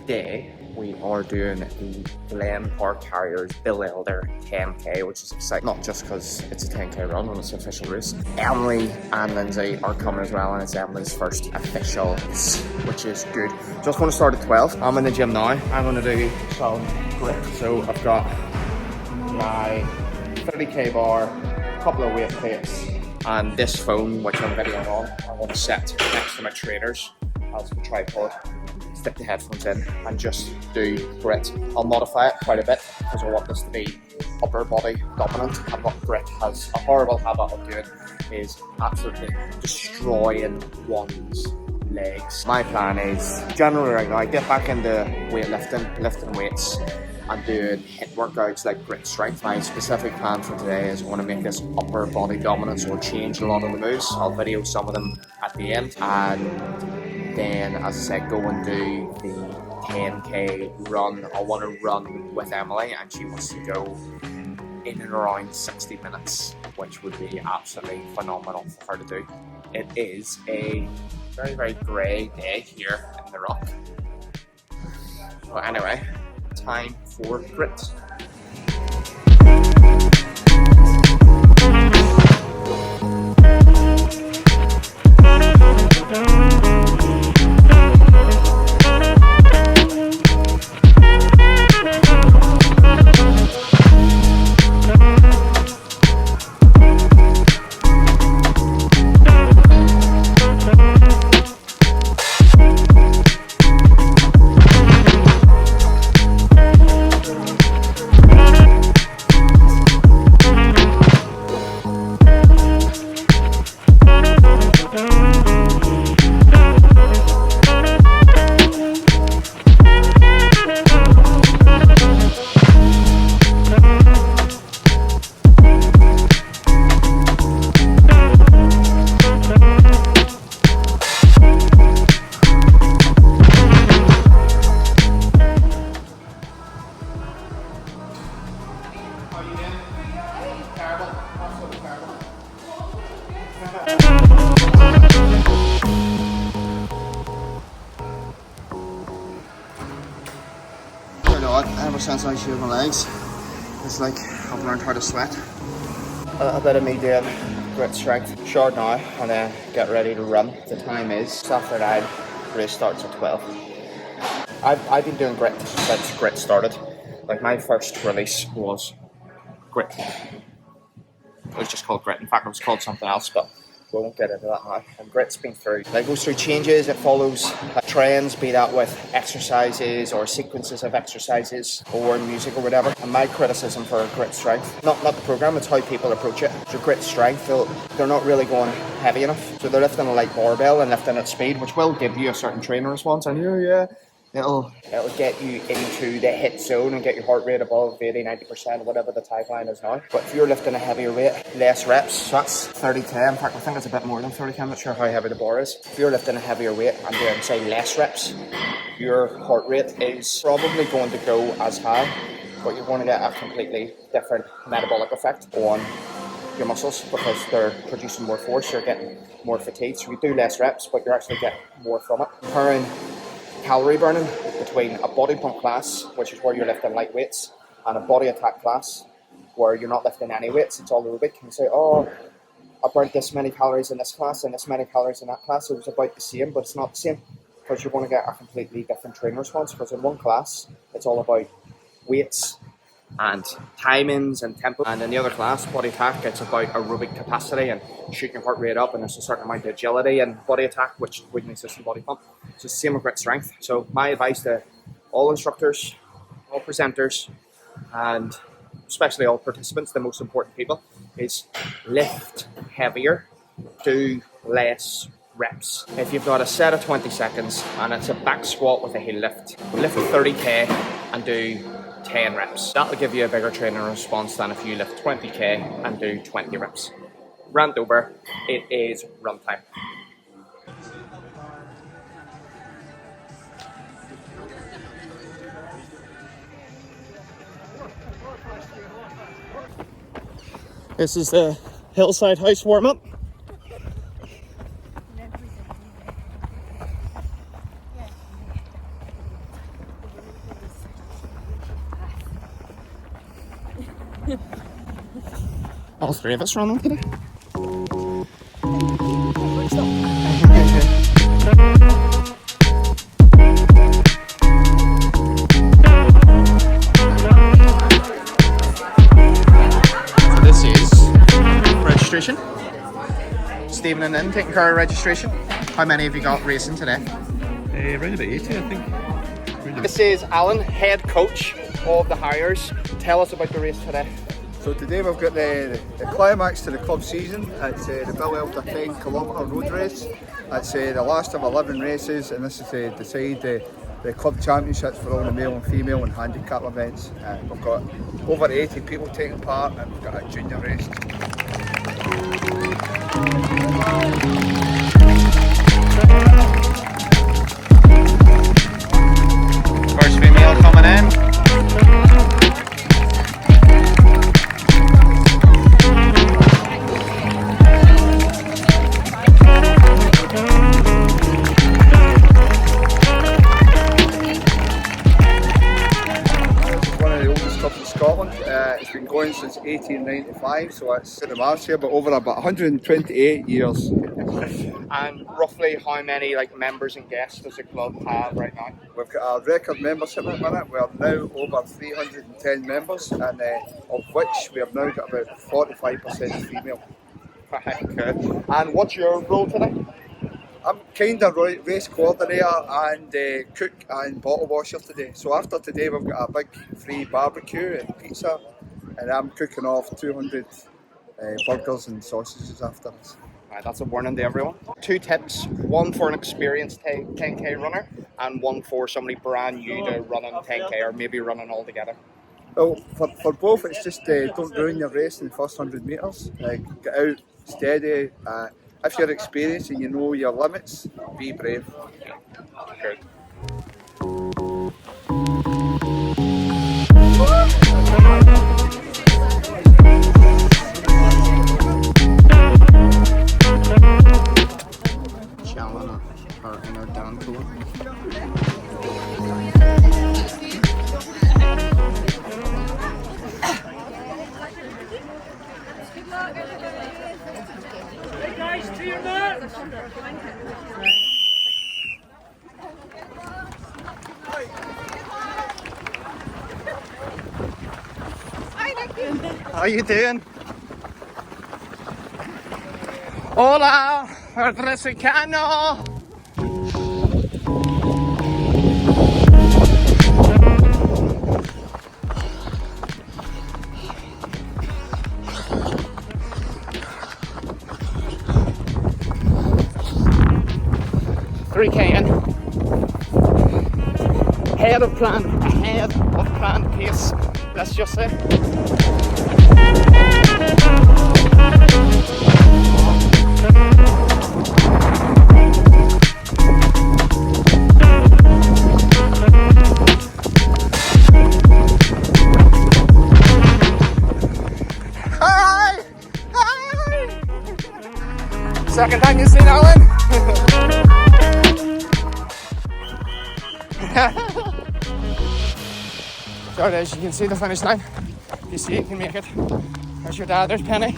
today we are doing the Glenpark Harriers Bill Elder 10k, which is exciting, not just because it's a 10k run and it's an official race. Emily and Lindsay are coming as well, and it's Emily's first official race, which is good. Just going to start at 12. I'm in the gym now. I'm going to do some grip. So I've got my 30k bar, a couple of weight plates, and this phone, which I'm videoing on, I'm going to set next to my trainers as the tripod. Stick the headphones in and just do grit. I'll modify it quite a bit because I want this to be upper body dominant, and what grit has a horrible habit of doing is absolutely destroying one's legs. My plan is generally right now I get back into weightlifting, lifting weights and doing HIIT workouts like grit strength. My specific plan for today is I want to make this upper body dominant, so I'll change a lot of the moves. I'll video some of them at the end, and then, as I said, go and do the 10k run. I want to run with Emily, and she wants to go in and around 60 minutes, which would be absolutely phenomenal for her to do. It is a very, very grey day here in the Rock. But anyway, time for grit. Ever since I shaved my legs, it's like I've learned how to sweat. A bit of me doing grit strength, short now, and then get ready to run. The time is after 9, race starts at 12. I've been doing grit since grit started. Like my first release was grit. It was just called grit. In fact, it was called something else, but we won't get into that now. And grit's been through, it goes through changes, it follows trends, be that with exercises or sequences of exercises or music or whatever. And my criticism for grit strength, not the program, it's how people approach it. So grit strength, they're not really going heavy enough. So they're lifting a light barbell and lifting at speed, which will give you a certain training response. And it'll get you into the HIIT zone and get your heart rate above 80-90%, whatever the tagline is now. But if you're lifting a heavier weight, less reps, so that's 30k. In fact, I think it's a bit more than 30k. I'm not sure how heavy the bar is. If you're lifting a heavier weight and doing, say, less reps, your heart rate is probably going to go as high, but you're going to get a completely different metabolic effect on your muscles because they're producing more force, you're getting more fatigue. So you do less reps, but you're actually getting more from it. Comparing calorie burning between a body pump class, which is where you're lifting light weights, and a body attack class where you're not lifting any weights, it's all aerobic. You say, oh, I burnt this many calories in this class and this many calories in that class. It was about the same, but it's not the same because you're going to get a completely different training response. Because in one class, it's all about weights and timings and tempo, and in the other class, body attack, it's about aerobic capacity and shooting your heart rate up, and there's a certain amount of agility in body attack which wouldn't exist in body pump. So it's the same with grit strength. So my advice to all instructors, all presenters, and especially all participants, the most important people, is lift heavier, do less reps. If you've got a set of 20 seconds and it's a back squat with a heel lift 30k and do 10 reps. That'll give you a bigger training response than if you lift 20k and do 20 reps. Rant over, it is run time. This is the Hillside House warm-up. All three of us running today. So this is registration. Stephen and Lynn taking care of registration. How many have you got racing today? Around about 80, I think. This is Alan, head coach of the Harriers. Tell us about the race today. So today we've got the climax to the club season. It's the Bill Elder 10 kilometre road race. It's the last of 11 races, and this is to decide the club championships for all the male and female and handicap events. We've got over 80 people taking part, and we've got a junior race. First female coming in. Scotland. It's been going since 1895, so it's in the march here, but over about 128 years. And roughly how many members and guests does the club have right now? We've got a record membership at the minute. We are now over 310 members, and of which we have now got about 45% female. Right, good. And what's your role today? I'm kind of race coordinator and cook and bottle washer today. So after today we've got a big free barbecue and pizza, and I'm cooking off 200 burgers and sausages after this. Right, that's a warning to everyone. 2 tips, one for an experienced 10k runner and one for somebody brand new to running 10k or maybe running all together. Well, for both it's just don't ruin your race in the first 100 metres. Get out steady. If you're experienced and you know your limits, be brave. Good. Challen our inner down tour. How you doing? Hola, Mexicano. Ahead of plan pace, let's just say. Hi! Hi! Second time you've seen Alan? There it is, you can see the finish line. If you see it, you can make it. There's your dad, there's Penny.